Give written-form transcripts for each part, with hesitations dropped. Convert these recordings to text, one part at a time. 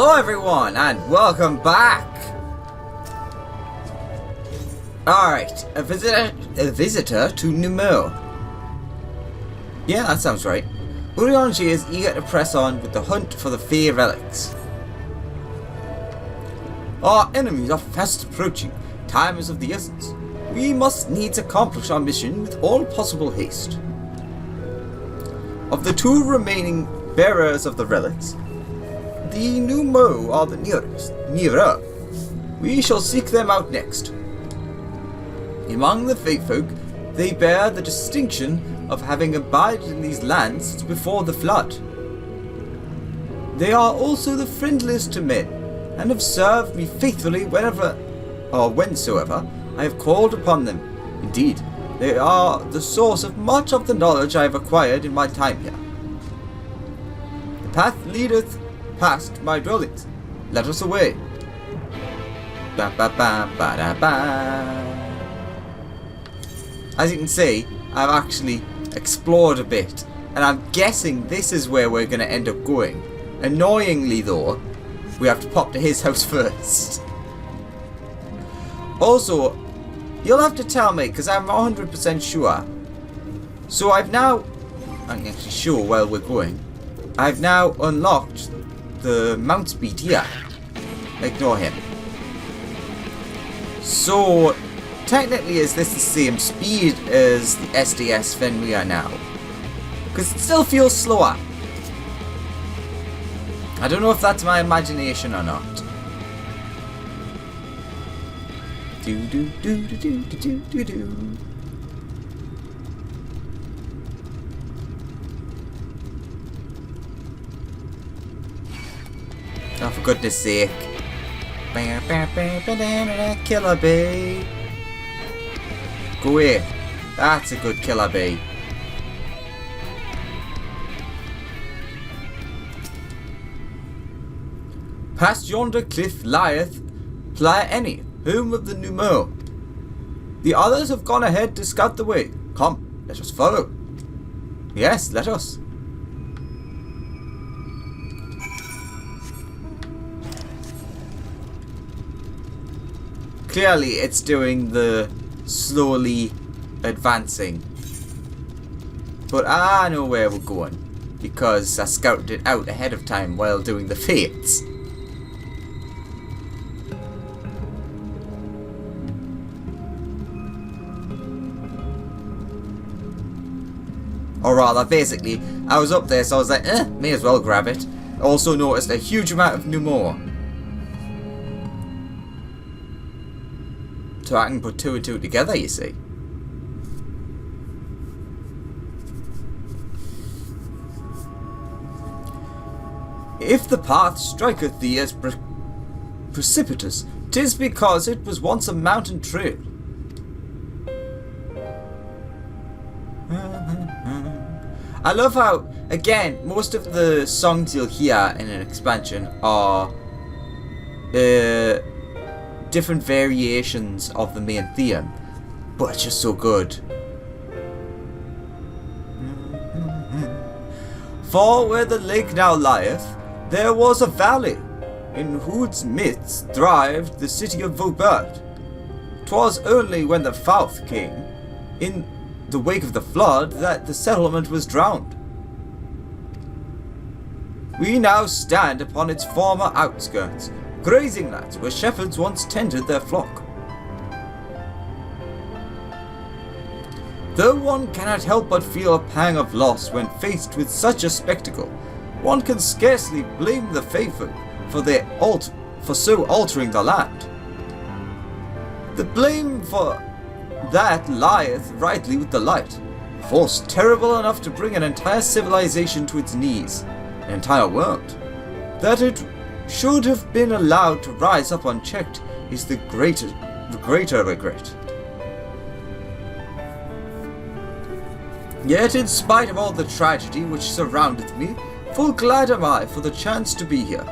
Hello everyone and welcome back! Alright, a visitor to Nemo. Yeah, that sounds right. Urianji is eager to press on with the hunt for the Fey relics. Our enemies are fast approaching. Time is of the essence. We must needs accomplish our mission with all possible haste. Of the two remaining bearers of the relics, the Nemo are the nearer. We shall seek them out next. Among the Fey folk, they bear the distinction of having abided in these lands since before the flood. They are also the friendliest to men, and have served me faithfully whenever or whensoever I have called upon them. Indeed, they are the source of much of the knowledge I have acquired in my time here. The path leadeth past my dwellings. Let us away. Ba ba ba ba da ba. As you can see, I've actually explored a bit, and I'm guessing this is where we're going to end up going. Annoyingly though, we have to pop to his house first. Also, you'll have to tell me, because I'm 100% sure. So I'm actually sure while we're going, I've now unlocked the mount speed here. Ignore him. So, technically is this the same speed as the SDS Fenrir now? Because it still feels slower. I don't know if that's my imagination or not. Do do do do do do do do. Oh, for goodness sake. Killer bee. Go away. That's a good killer bee. Past yonder cliff lieth Plaeni, home of the Nemo. The others have gone ahead to scout the way. Come, let us follow. Yes, let us. Clearly, it's doing the slowly advancing. But I know where we're going, because I scouted it out ahead of time while doing the fates. Or rather, basically, I was up there, so I was like, may as well grab it. Also noticed a huge amount of Nemo. So I can put two and two together, you see. If the path striketh thee as precipitous, 'tis because it was once a mountain trail. I love how, again, most of the songs you'll hear in an expansion are different variations of the main theme, but it's just so good. For where the lake now lieth, there was a valley, in whose midst thrived the city of Vobert. 'Twas only when the Fouth came, in the wake of the flood, that the settlement was drowned. We now stand upon its former outskirts, grazing lands where shepherds once tended their flock. Though one cannot help but feel a pang of loss when faced with such a spectacle, one can scarcely blame the faithful for so altering the land. The blame for that lieth rightly with the light, force terrible enough to bring an entire civilization to its knees, an entire world. That it should have been allowed to rise up unchecked is the greater regret. Yet in spite of all the tragedy which surroundeth me, full glad am I for the chance to be here.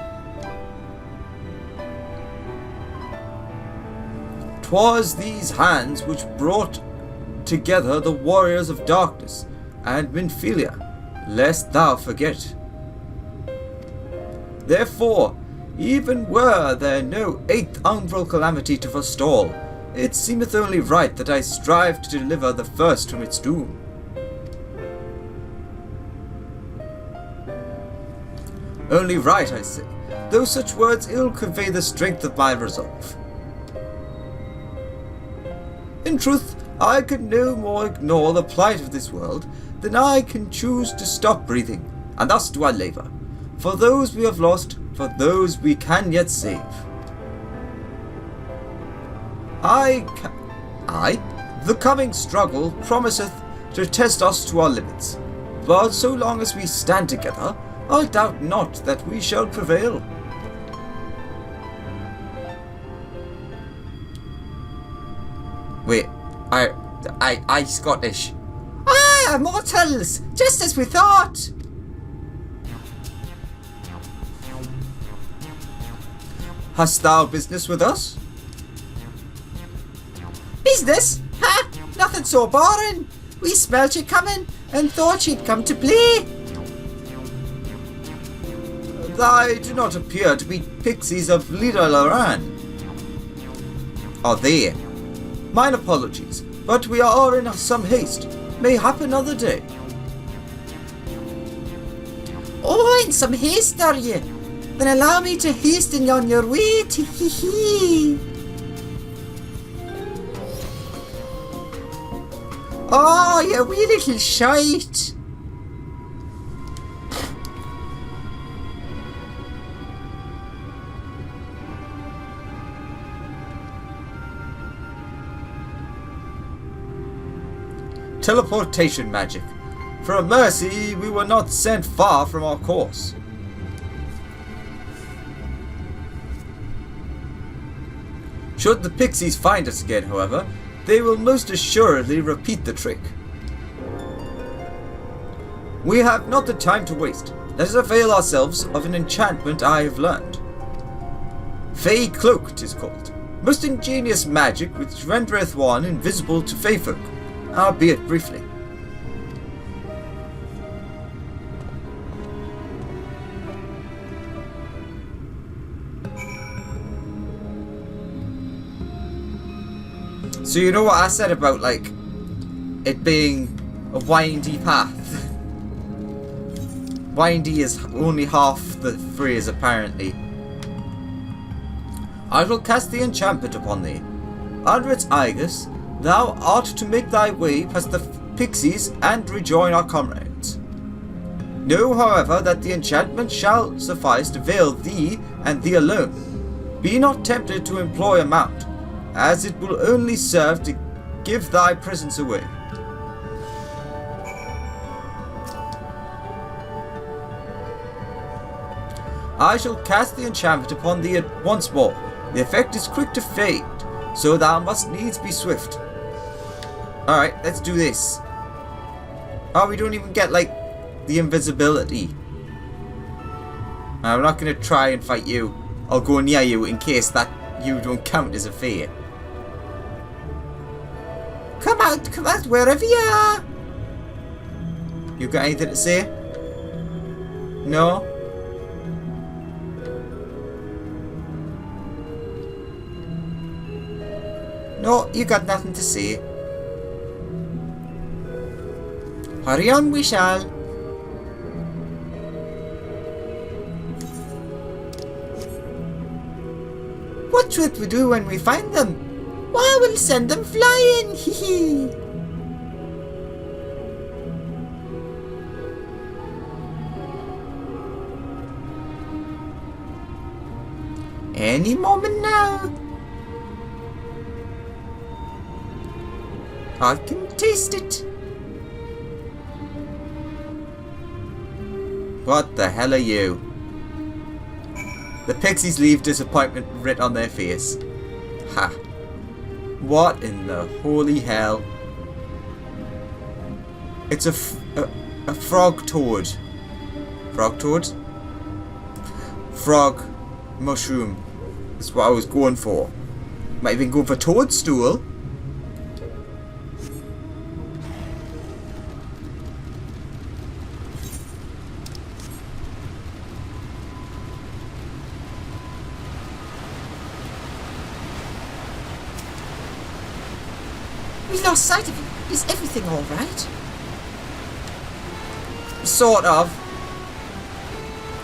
'Twas these hands which brought together the warriors of darkness and Minfilia, lest thou forget. Therefore, even were there no 8th umbral calamity to forestall, it seemeth only right that I strive to deliver the first from its doom. Only right, I say, though such words ill convey the strength of my resolve. In truth, I can no more ignore the plight of this world than I can choose to stop breathing, and thus do I labour, for those we have lost, for those we can yet save. The coming struggle promiseth to test us to our limits, but so long as we stand together, I doubt not that we shall prevail. Wait, I Scottish. Ah, mortals! Just as we thought! Hast thou business with us? Business? Ha! Nothing so boring! We smelt you coming and thought you'd come to play. They do not appear to be pixies of Leader Loran. Are they? Mine apologies, but we are in some haste. Mayhap another day. Oh, in some haste are ye? Then allow me to hasten on your way, tee-hee-hee. Oh, you wee little shite. Teleportation magic. For a mercy, we were not sent far from our course. Should the pixies find us again, however, they will most assuredly repeat the trick. We have not the time to waste. Let us avail ourselves of an enchantment I have learned. Fey Cloak, 'tis called. Most ingenious magic which rendereth one invisible to Fey folk, albeit briefly. So you know what I said about, like, it being a windy path? Windy is only half the phrase, apparently. I will cast the enchantment upon thee. Under its aegis, thou art to make thy way past the pixies and rejoin our comrades. Know, however, that the enchantment shall suffice to veil thee and thee alone. Be not tempted to employ a mount, as it will only serve to give thy presence away. I shall cast the enchantment upon thee once more. The effect is quick to fade, so thou must needs be swift. Alright, let's do this. Oh, we don't even get, like, the invisibility. I'm not going to try and fight you. I'll go near you in case that you don't count as a fae. Come out, wherever you are. You got anything to say? No? No, you got nothing to say. Hurry on, we shall. What should we do when we find them? Why, we'll send them flying, hee hee. Any moment now. I can taste it. What the hell are you? The pixies leave disappointment writ on their face. Ha. What in the holy hell? It's a frog toad. Frog toad? Frog mushroom. That's what I was going for. Might even go for toadstool. We lost sight of you. Is everything all right? Sort of.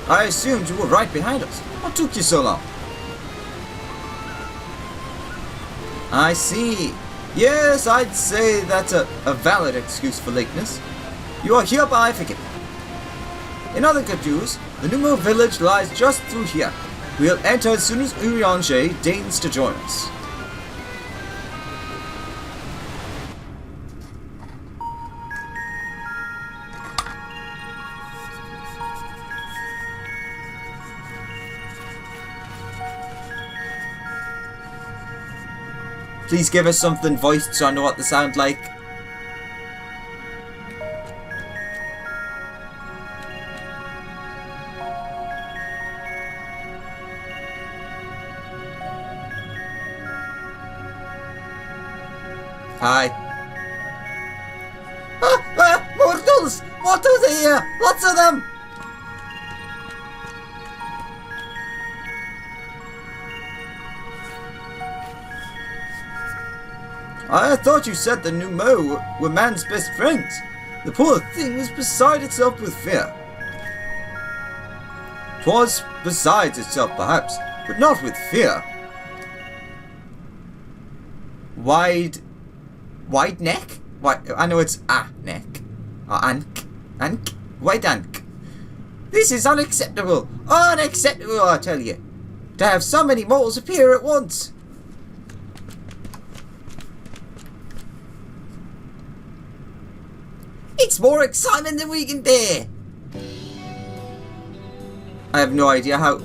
I assumed you were right behind us. What took you so long? I see. Yes, I'd say that's a valid excuse for lateness. You are hereby forgiven. In other good news, the Numo village lies just through here. We'll enter as soon as Urianger deigns to join us. Please give us something voiced so I know what they sound like. Hi. Mortals! Mortals are here! Lots of them! I thought you said the Numo were man's best friends. The poor thing was beside itself with fear. 'Twas besides itself perhaps, but not with fear. Wide neck? I know it's a neck. Ank. Wide ank. This is unacceptable. Unacceptable, I tell you. To have so many mortals appear at once. It's more excitement than we can bear. I have no idea how...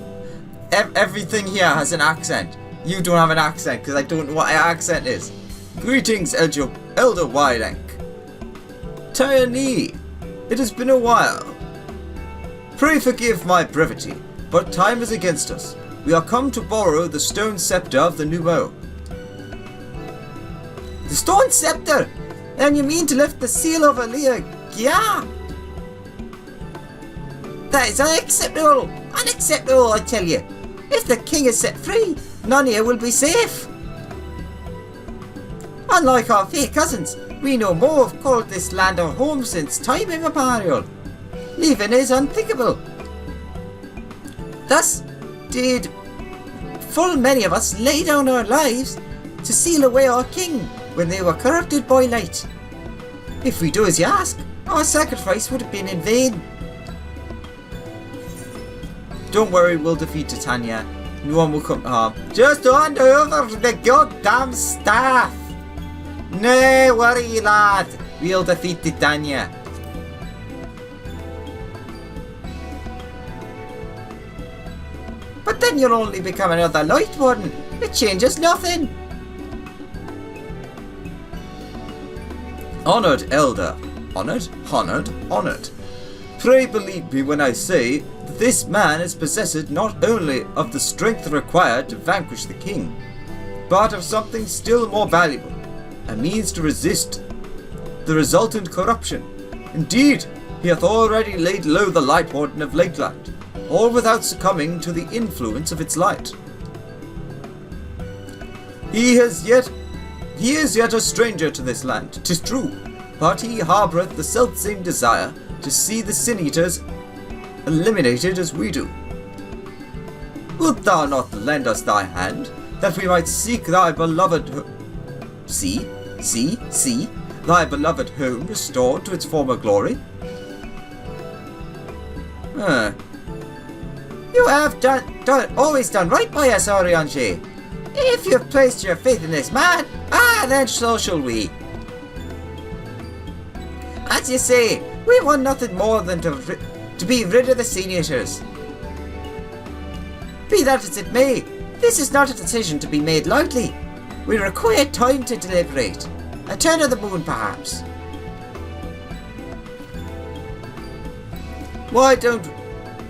Everything here has an accent. You don't have an accent because I don't know what an accent is. Greetings, Elder Wideank. Tyranny, it has been a while. Pray forgive my brevity, but time is against us. We are come to borrow the stone scepter of the Numo. The stone scepter? And you mean to lift the seal of Alia? Yeah. That is unacceptable. Unacceptable, I tell you. If the king is set free, none here will be safe. Unlike our fair cousins, we no more have called this land our home since time immemorial. Leaving is unthinkable. Thus did full many of us lay down our lives to seal away our king when they were corrupted by light. If we do as you ask, our sacrifice would have been in vain. Don't worry, we'll defeat Titania. No one will come to harm. Just hand over the goddamn staff! No worry, lad. We'll defeat Titania. But then you'll only become another light warden. It changes nothing. Honoured elder. Honoured. Pray believe me when I say that this man is possessed not only of the strength required to vanquish the king, but of something still more valuable, a means to resist the resultant corruption. Indeed, he hath already laid low the Light Warden of Lakeland, all without succumbing to the influence of its light. He is yet a stranger to this land, 'tis true, but he harboureth the selfsame desire to see the Sin-Eaters eliminated as we do. Wilt thou not lend us thy hand, that we might seek thy beloved thy beloved home restored to its former glory? You have always done right by us, Urianger. If you've placed your faith in this man, then so shall we. As you say, we want nothing more than to be rid of the Sin-Eaters. Be that as it may, this is not a decision to be made lightly. We require time to deliberate. A turn of the moon, perhaps.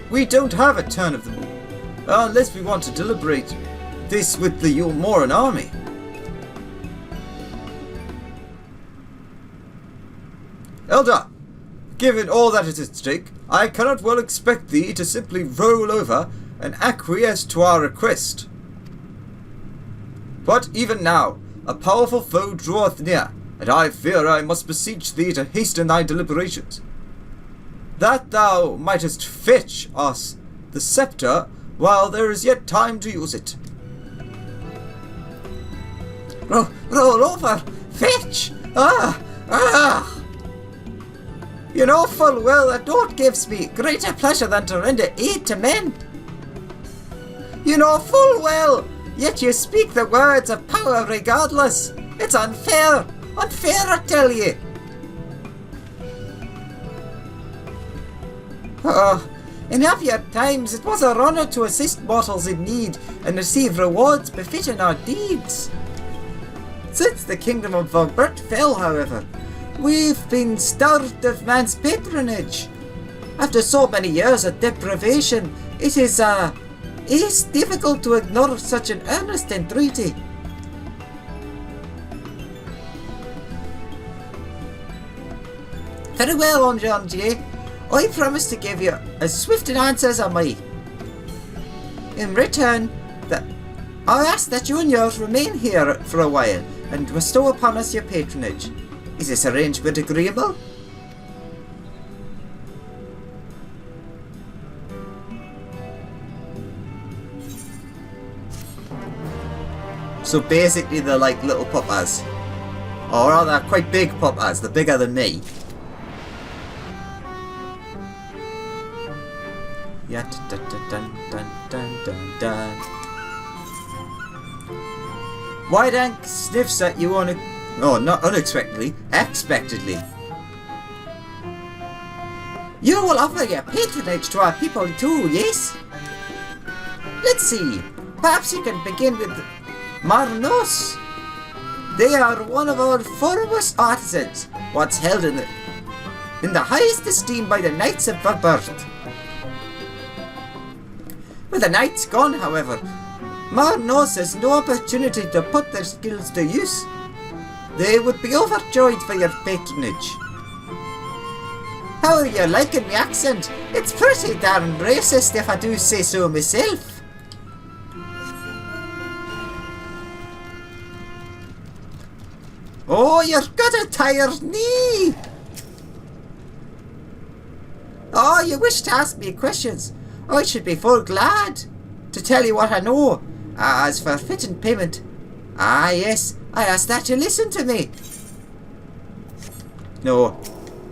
We don't have a turn of the moon, unless we want to deliberate this with the Yulmoran army. Elder, given all that is at stake, I cannot well expect thee to simply roll over and acquiesce to our request. But even now, a powerful foe draweth near, and I fear I must beseech thee to hasten thy deliberations, that thou mightest fetch us the sceptre while there is yet time to use it. Roll over! Fetch! You know full well that naught gives me greater pleasure than to render aid to men. You know full well, yet you speak the words of power regardless. It's unfair! Unfair, I tell ye! In happier times it was our honour to assist mortals in need and receive rewards befitting our deeds. Since the kingdom of Vogbert fell, however, we've been starved of man's patronage. After so many years of deprivation, it is difficult to ignore such an earnest entreaty. Very well, Anjanji. I promise to give you as swift an answer as I may. In return, I ask that you and yours remain here for a while and bestow upon us your patronage. Is this arrangement agreeable? So basically they're like little puppers. Or rather quite big puppers, they're bigger than me. Yeah, dun dun dun dun dun dun. Whiteank sniffs at you not unexpectedly, expectedly. You will offer your patronage to our people too, yes? Let's see, perhaps you can begin with Marnos. They are one of our foremost artisans, once held in the highest esteem by the Knights of Vogbert. With the Knights gone, however, Marnos has no opportunity to put their skills to use. They would be overjoyed for your patronage. How are you liking my accent? It's pretty darn racist if I do say so myself. Oh, you've got a tired knee! Oh, you wish to ask me questions? I should be full glad to tell you what I know. As for fitting payment, yes, I ask that you listen to me. No,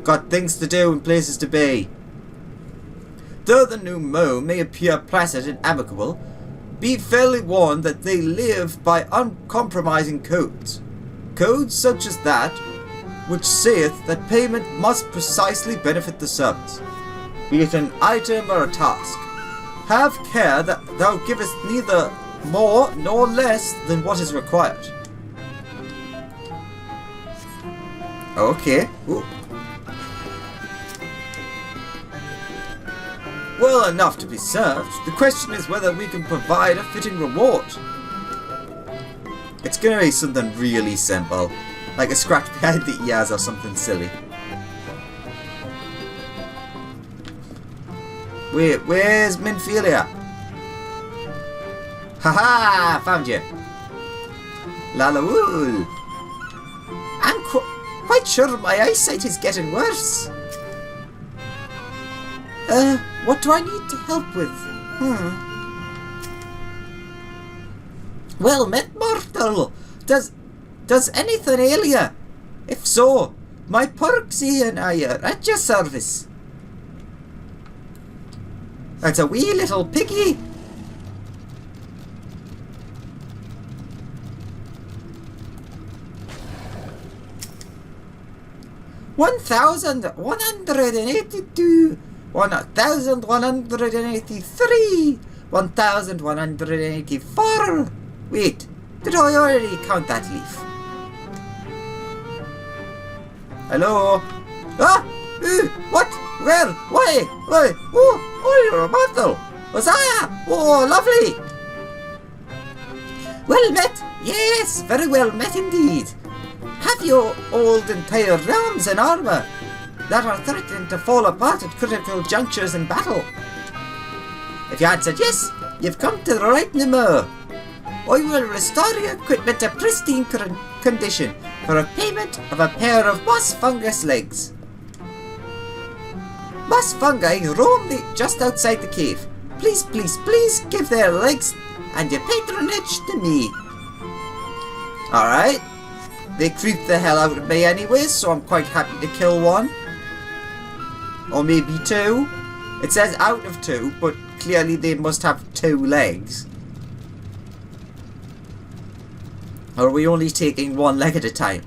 got things to do and places to be. Though the new Mo may appear placid and amicable, be fairly warned that they live by uncompromising codes. Codes such as that which saith that payment must precisely benefit the service, be it an item or a task. Have care that thou givest neither more nor less than what is required. Okay. Ooh. Well enough to be served. The question is whether we can provide a fitting reward. It's gonna be something really simple, like a scratch behind the ears or something silly. Wait, where's Minfilia? Haha, found you. Lalawool. I'm quite sure my eyesight is getting worse. What do I need to help with? Well met, mortal. Does anything ail you? If so, my Porksy and I are at your service. It's a wee little piggy. $1,182, 1,183, 1,184. Wait, did I already count that leaf? Hello? Ah! What? Where? Why? Oh, you're a mortal. Huzzah! Oh, lovely. Well met. Yes, very well met indeed. Have you old entire realms in armour that are threatening to fall apart at critical junctures in battle? If you answered yes, you've come to the right number. I will restore your equipment to pristine condition for a payment of a pair of moss fungus legs. Moss fungi roam just outside the cave. Please, please, please give their legs and your patronage to me. Alright. They creep the hell out of me anyways, so I'm quite happy to kill one. Or maybe two. It says out of two, but clearly they must have 2 legs. Or are we only taking 1 leg at a time?